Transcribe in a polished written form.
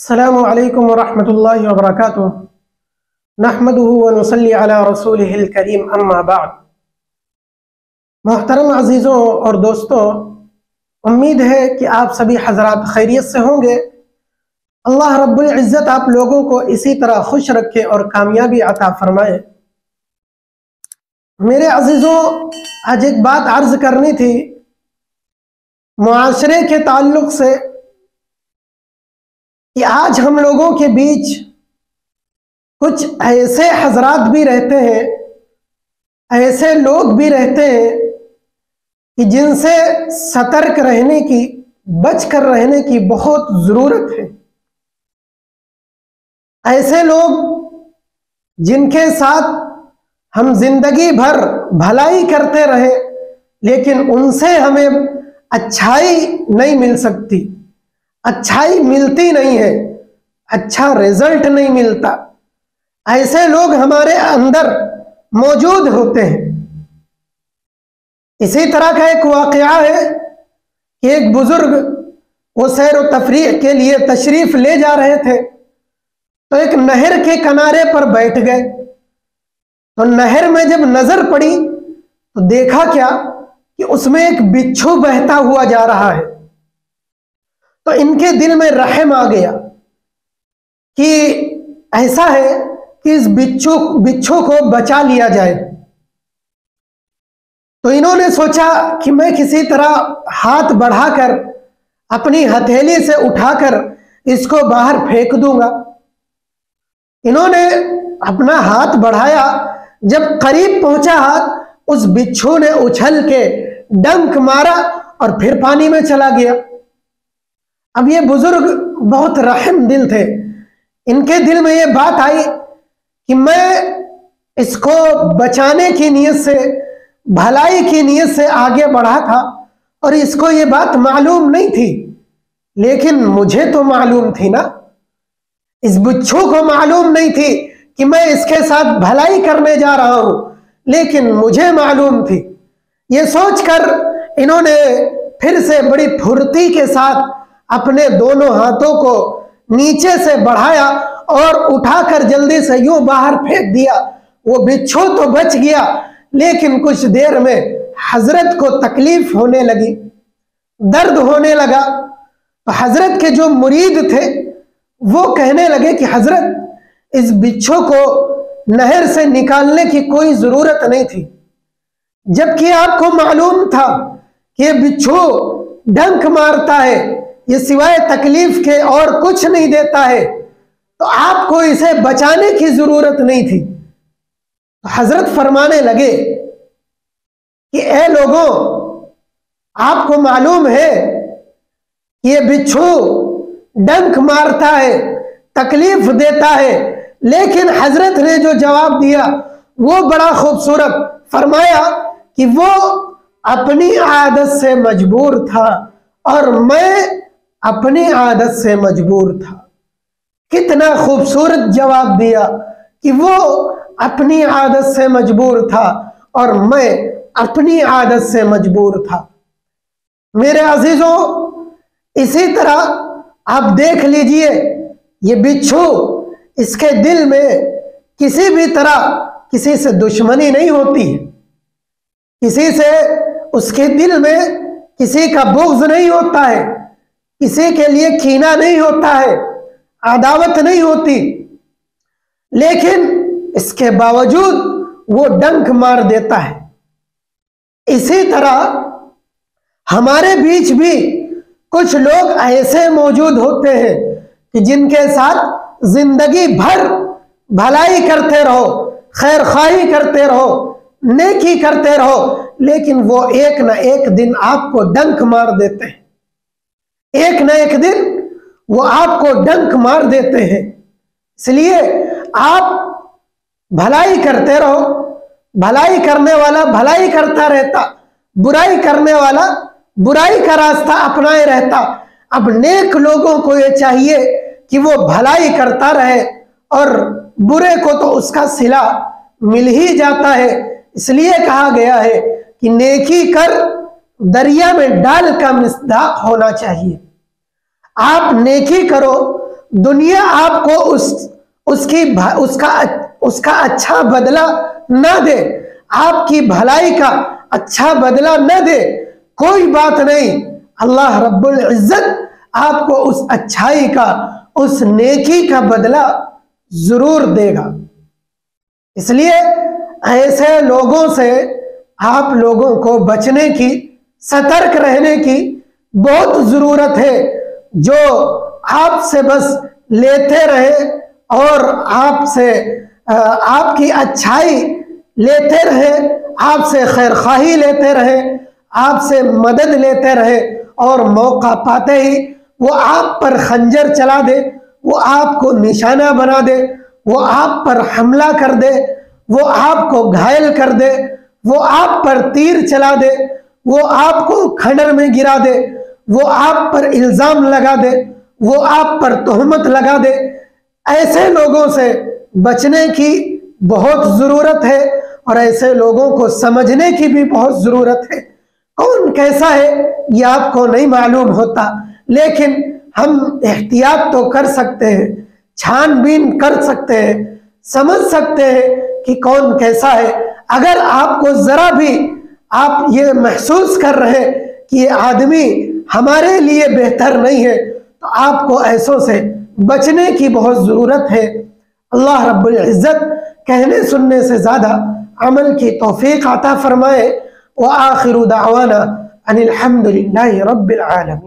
अस्सलामु अलैकुम वरहमतुल्लाहि वबरकातुह। नहमदुहु व नुसल्ली अला रसूलिहिल करीम, अम्मा बाद। मोहतरम अजीज़ों और दोस्तों, उम्मीद है कि आप सभी हजरात खैरियत से होंगे। अल्लाह रब्बुल इज़्ज़त आप लोगों को इसी तरह खुश रखे और कामयाबी अता फरमाए। मेरे अजीज़ों, आज एक बात अर्ज करनी थी मुआशरे के ताल्लुक से कि आज हम लोगों के बीच कुछ ऐसे हजरात भी रहते हैं, ऐसे लोग भी रहते हैं कि जिनसे सतर्क रहने की, बच कर रहने की बहुत ज़रूरत है। ऐसे लोग जिनके साथ हम जिंदगी भर भलाई करते रहे लेकिन उनसे हमें अच्छाई नहीं मिल सकती, अच्छाई मिलती नहीं है, अच्छा रिजल्ट नहीं मिलता। ऐसे लोग हमारे अंदर मौजूद होते हैं। इसी तरह का एक वाकया है कि एक बुजुर्ग वो सैर व तफरीह के लिए तशरीफ ले जा रहे थे तो एक नहर के किनारे पर बैठ गए। तो नहर में जब नजर पड़ी तो देखा क्या कि उसमें एक बिच्छू बहता हुआ जा रहा है। तो इनके दिल में रहम आ गया कि ऐसा है कि इस बिच्छू को बचा लिया जाए। तो इन्होंने सोचा कि मैं किसी तरह हाथ बढ़ाकर अपनी हथेली से उठाकर इसको बाहर फेंक दूंगा। इन्होंने अपना हाथ बढ़ाया, जब करीब पहुंचा हाथ, उस बिच्छू ने उछल के डंक मारा और फिर पानी में चला गया। अब ये बुजुर्ग बहुत रहम दिल थे। इनके दिल में ये बात आई कि मैं इसको बचाने की नीयत से, भलाई की नीयत से आगे बढ़ा था और इसको ये बात मालूम नहीं थी, लेकिन मुझे तो मालूम थी ना। इस बिच्छू को मालूम नहीं थी कि मैं इसके साथ भलाई करने जा रहा हूं, लेकिन मुझे मालूम थी। ये सोचकर इन्होंने फिर से बड़ी फुर्ती के साथ अपने दोनों हाथों को नीचे से बढ़ाया और उठाकर जल्दी से यूं बाहर फेंक दिया। वो बिच्छू तो बच गया, लेकिन कुछ देर में हजरत को तकलीफ होने लगी, दर्द होने लगा। तो हजरत के जो मुरीद थे वो कहने लगे कि हजरत, इस बिच्छू को नहर से निकालने की कोई जरूरत नहीं थी, जबकि आपको मालूम था कि ये बिच्छू डंक मारता है, ये सिवाय तकलीफ के और कुछ नहीं देता है, तो आपको इसे बचाने की जरूरत नहीं थी। तो हजरत फरमाने लगे कि ए लोगों, आपको मालूम है कि ये बिच्छू डंक मारता है, तकलीफ देता है, लेकिन हजरत ने जो जवाब दिया वो बड़ा खूबसूरत। फरमाया कि वो अपनी आदत से मजबूर था और मैं अपनी आदत से मजबूर था। कितना खूबसूरत जवाब दिया कि वो अपनी आदत से मजबूर था और मैं अपनी आदत से मजबूर था। मेरे अजीजों, इसी तरह आप देख लीजिए, ये बिच्छू, इसके दिल में किसी भी तरह किसी से दुश्मनी नहीं होती है, किसी से उसके दिल में किसी का बुग़्ज़ नहीं होता है, किसी के लिए कीना नहीं होता है, अदावत नहीं होती, लेकिन इसके बावजूद वो डंक मार देता है। इसी तरह हमारे बीच भी कुछ लोग ऐसे मौजूद होते हैं कि जिनके साथ जिंदगी भर भलाई करते रहो, खैर खाही करते रहो, नेकी करते रहो, लेकिन वो एक ना एक दिन आपको डंक मार देते हैं। एक ना एक दिन वो आपको डंक मार देते हैं। इसलिए आप भलाई करते रहो, भलाई करने वाला भलाई करता रहता, बुराई करने वाला बुराई का रास्ता अपनाए रहता। अब नेक लोगों को ये चाहिए कि वो भलाई करता रहे और बुरे को तो उसका सिला मिल ही जाता है। इसलिए कहा गया है कि नेकी कर, दरिया में डाल का मिसदाक होना चाहिए। आप नेकी करो दुनिया आपको उसका अच्छा बदला न दे, आपकी भलाई का अच्छा बदला न दे, कोई बात नहीं, अल्लाह रब्बुल इज्जत आपको उस अच्छाई का, उस नेकी का बदला जरूर देगा। इसलिए ऐसे लोगों से आप लोगों को बचने की, सतर्क रहने की बहुत जरूरत है, जो आपसे बस लेते रहे और आपसे आपकी अच्छाई लेते रहे, आपसे खैरखाही लेते रहे, आपसे मदद लेते रहे और मौका पाते ही वो आप पर खंजर चला दे, वो आपको निशाना बना दे, वो आप पर हमला कर दे, वो आपको घायल कर दे, वो आप पर तीर चला दे, वो आपको खंडर में गिरा दे, वो आप पर इल्जाम लगा दे, वो आप पर तोहमत लगा दे। ऐसे लोगों से बचने की बहुत जरूरत है और ऐसे लोगों को समझने की भी बहुत जरूरत है। कौन कैसा है ये आपको नहीं मालूम होता, लेकिन हम एहतियात तो कर सकते हैं, छानबीन कर सकते हैं, समझ सकते हैं कि कौन कैसा है। अगर आपको जरा भी आप ये महसूस कर रहे हैं कि ये आदमी हमारे लिए बेहतर नहीं है, तो आपको ऐसों से बचने की बहुत जरूरत है। अल्लाह रब्बुल इज्जत कहने सुनने से ज्यादा अमल की तौफीक अता फरमाए। व आखिरु दावाना अनिल हम्दुलिल्लाहि रब्बिल आलमीन।